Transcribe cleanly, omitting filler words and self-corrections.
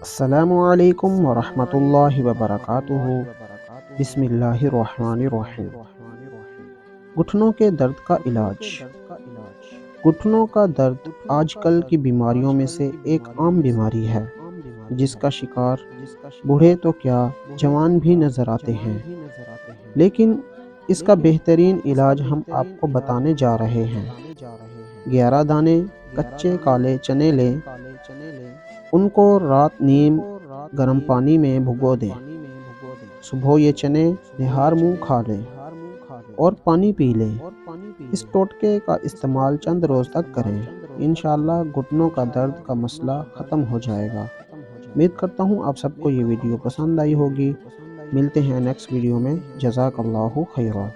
السلام علیکم ورحمۃ اللہ وبرکاتہ۔ بسم اللہ الرحمن الرحیم۔ گھٹنوں کے درد کا علاج۔ گھٹنوں کا درد آج کل کی بیماریوں میں سے ایک عام بیماری ہے جس کا شکار بوڑھے تو کیا جوان بھی نظر آتے ہیں، لیکن اس کا بہترین علاج ہم آپ کو بتانے جا رہے ہیں۔ 11 دانے کچے کالے چنے لیں، ان کو رات نیم گرم پانی میں بھگو دیں۔ صبح یہ چنے نہار منہ کھا لیں اور پانی پی لیں۔ اس ٹوٹکے کا استعمال چند روز تک کریں، انشاءاللہ گھٹنوں کا درد کا مسئلہ ختم ہو جائے گا۔ امید کرتا ہوں آپ سب کو یہ ویڈیو پسند آئی ہوگی۔ ملتے ہیں نیکسٹ ویڈیو میں۔ جزاک اللہ خیرہ۔